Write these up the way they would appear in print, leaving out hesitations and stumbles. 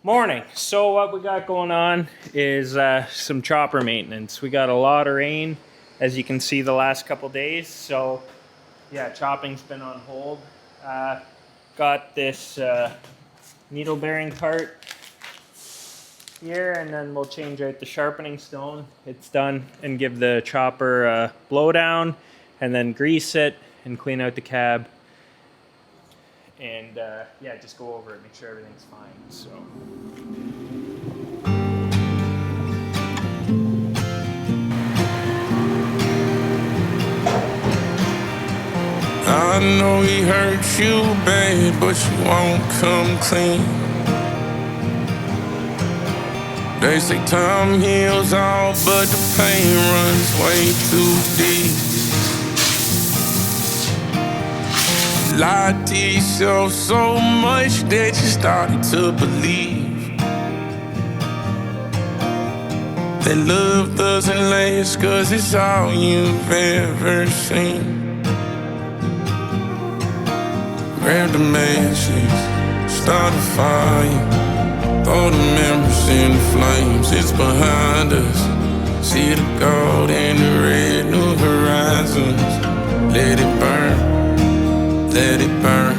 Morning. So what we got going on is some chopper maintenance. We got a lot of rain, as you can see, the last couple days. So yeah, chopping's been on hold. Got this needle bearing cart here, and then we'll change out the sharpening stone. It's done, and give the chopper a blow down, and then grease it and clean out the cab. And yeah, just go over it, make sure everything's fine. So. I know he hurt you bad, but you won't come clean. They say time heals all, but the pain runs way too deep. Lied to yourself so much that you started to believe that love doesn't last, 'cause it's all you've ever seen. Grab the matches, start a fire, throw the memories in the flames, it's behind us. See the gold and the red, new horizons. Let it burn, let it burn.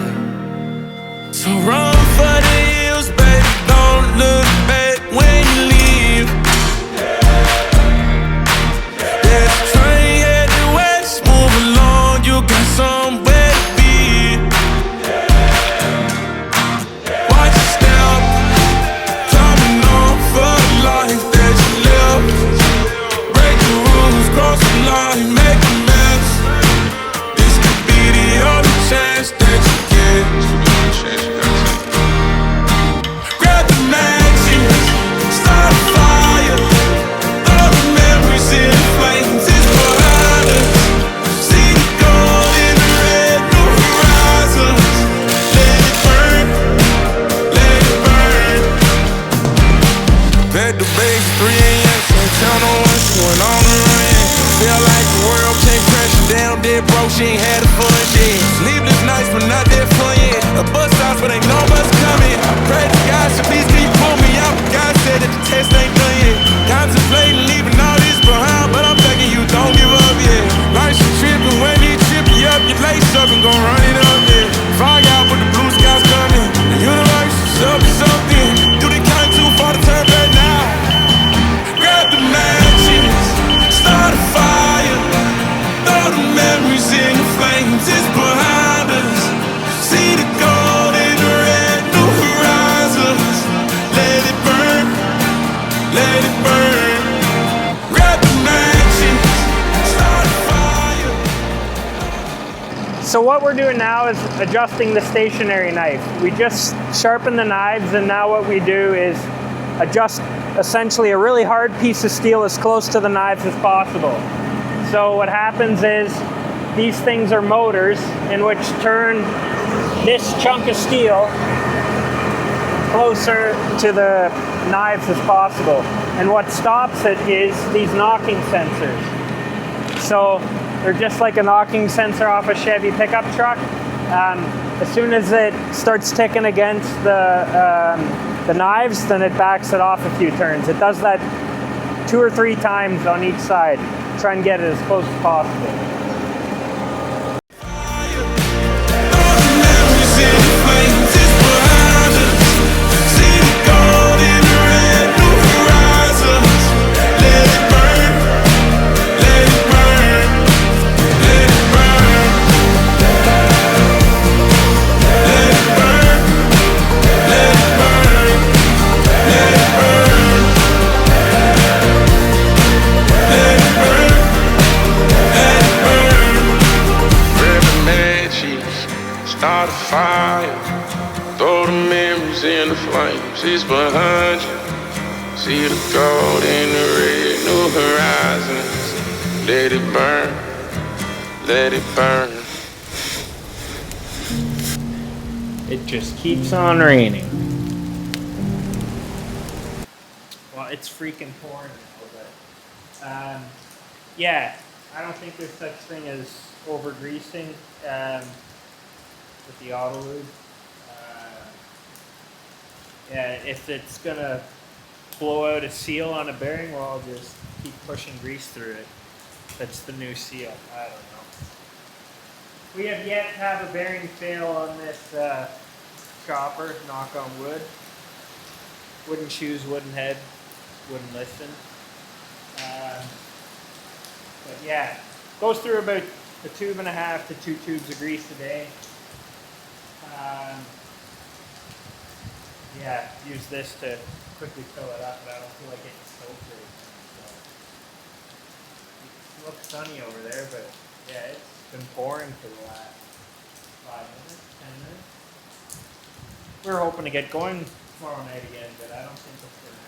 So run for the hills, baby, don't look back when you leave. There's a train headed west, move along, you got somewhere to be. Watch your step, climbing on for the life that you live. Break the rules, cross the line, make a mess. This could be the only chance that you get. Grab the matches, start a fire, throw the memories in the flames, it's behind us. See the gold in the red, new horizons. Let it burn, let it burn. Back to base, 3 a.m. Can't count on what she went on the run. Feel like the world came crashing down, dead broke, she ain't had a fun yet. Sleepless nights, but not that fun yet. A bus stops, but ain't no bus coming. I pray to God, so please can you pull me out? God said that the test ain't done yet. Contemplating leaving all this behind, but I'm begging you, don't give up yet. Life's a trip, and when he trip you up, you lace up and gon' run it up, yeah. Fog out, but the blue skies coming. The universe is up to something. Do they count too far to turn back now? Grab the matches, start a fire, throw the memories in the flames, it's behind us. See the gold in the red, new horizons. Let it burn, let it burn. Grab the matches, start a fire. So what we're doing now is adjusting the stationary knife. We just sharpen the knives, and now what we do is adjust essentially a really hard piece of steel as close to the knives as possible. So what happens is these things are motors in which turn this chunk of steel closer to the knives as possible. And what stops it is these knocking sensors. So they're just like a knocking sensor off a Chevy pickup truck. As soon as it starts ticking against the knives, then it backs it off a few turns. It does that 2 or 3 times on each side. Try and get it as close as possible. Start a fire, throw the memories in the flames, it's behind you. See the gold in the red, new horizons. Let it burn, let it burn. It just keeps on raining. Well, it's freaking pouring now, but yeah, I don't think there's such thing as over greasing with the auto lube. Yeah, if it's gonna blow out a seal on a bearing, well, I'll just keep pushing grease through it. That's the new seal. I don't know. We have yet to have a bearing fail on this chopper, knock on wood. Wooden shoes, wooden head, wouldn't listen. But yeah, goes through about a tube and a half to 2 tubes of grease a day. Yeah, use this to quickly fill it up, but I don't feel like getting soaked or anything. So it looks sunny over there, but yeah, it's been pouring for the last 5 minutes, 10 minutes. We're hoping to get going tomorrow night again, but I don't think it's gonna happen.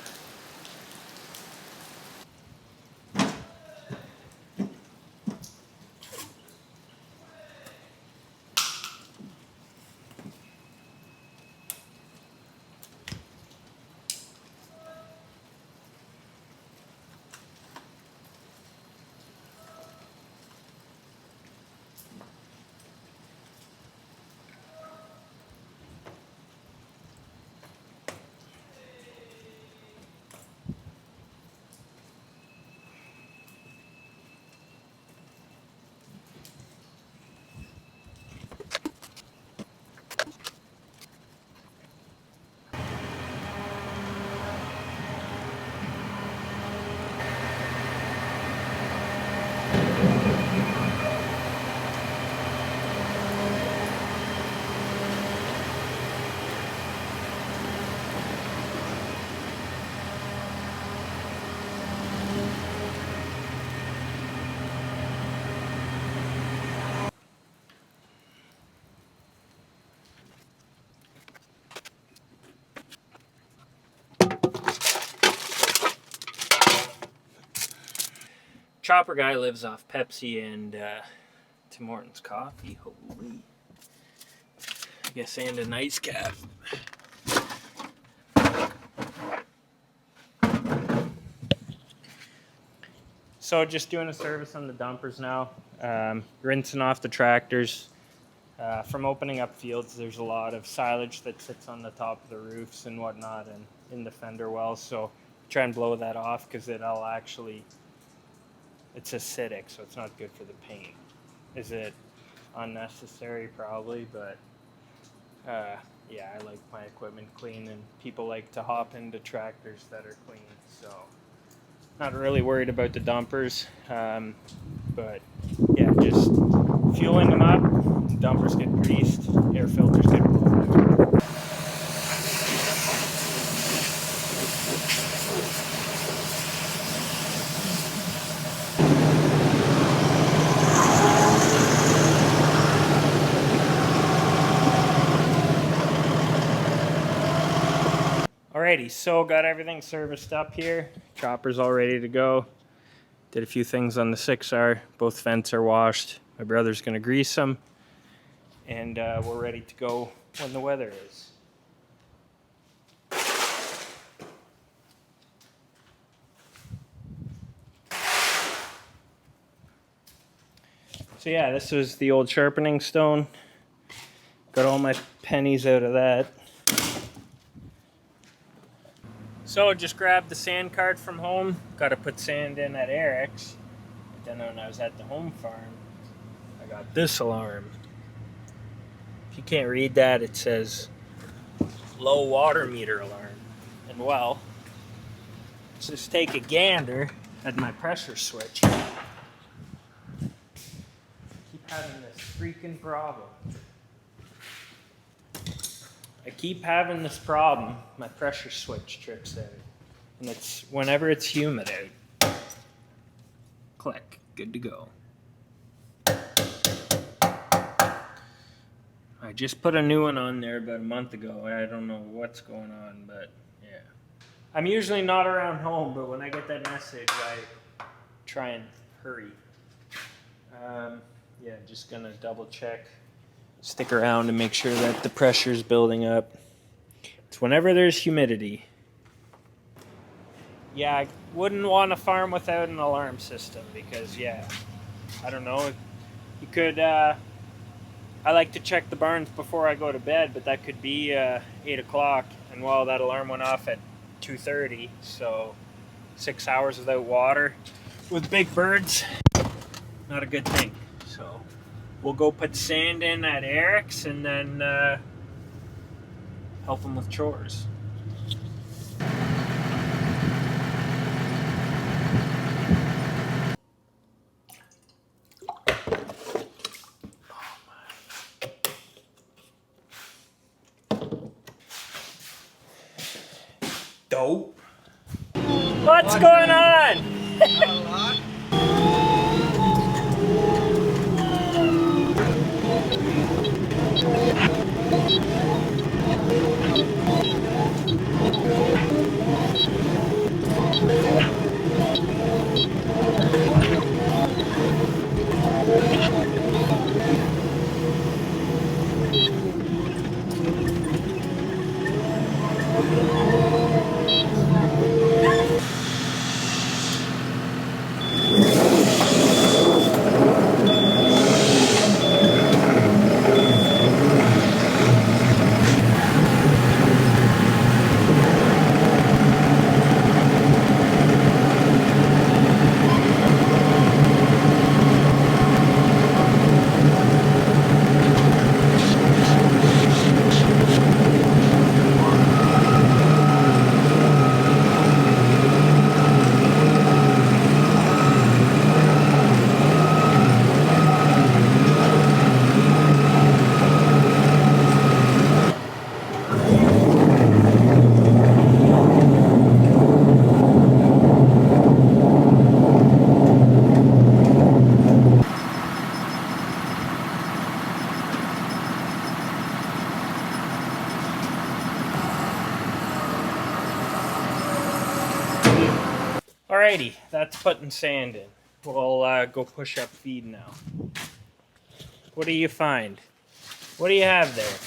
Chopper guy lives off Pepsi and Tim Hortons coffee. Holy. I guess, and a nice cap. So just doing a service on the dumpers now. Rinsing off the tractors. From opening up fields, there's a lot of silage that sits on the top of the roofs and whatnot and in the fender wells. So try and blow that off because it'll actually, it's acidic, so it's not good for the paint. Is it unnecessary? Probably, but yeah, I like my equipment clean, and people like to hop into tractors that are clean. So not really worried about the dumpers, but yeah, just fueling them up. Dumpers get greased, air filters get blown out. Alrighty, so got everything serviced up here. Chopper's all ready to go. Did a few things on the 6R. Both Fendts are washed. My brother's gonna grease them. And we're ready to go when the weather is. So yeah, this was the old sharpening stone. Got all my pennies out of that. So just grabbed the sand cart from home. Got to put sand in at Eric's. But then when I was at the home farm, I got this alarm. If you can't read that, it says low water meter alarm. And well, let's just take a gander at my pressure switch. Keep having this freaking problem. I keep having this problem. My pressure switch trips out. And it's whenever it's humid out. Click. Good to go. I just put a new one on there about a month ago. I don't know what's going on, but yeah. I'm usually not around home, but when I get that message, I try and hurry. Yeah, just gonna double check. Stick around and make sure that the pressure is building up. It's whenever there's humidity. Yeah, I wouldn't want to farm without an alarm system because, yeah, I don't know. You could, I I like to check the barns before I go to bed, but that could be 8 o'clock, and well, that alarm went off at 2:30, so 6 hours without water with big birds, not a good thing. So we'll go put sand in at Eric's and then help him with chores. Dope. What's going on? Not a lot. Alrighty, that's putting sand in. We'll go push up feed now. What do you find? What do you have there?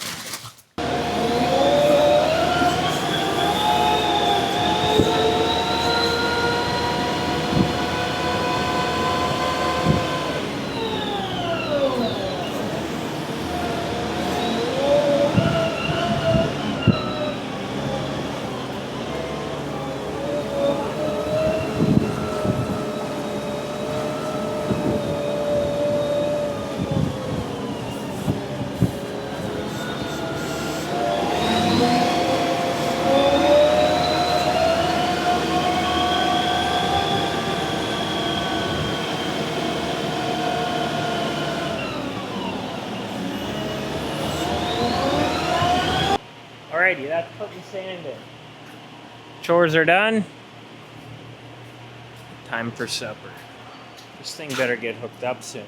Alrighty, that's putting sand in. Chores are done. Time for supper. This thing better get hooked up soon.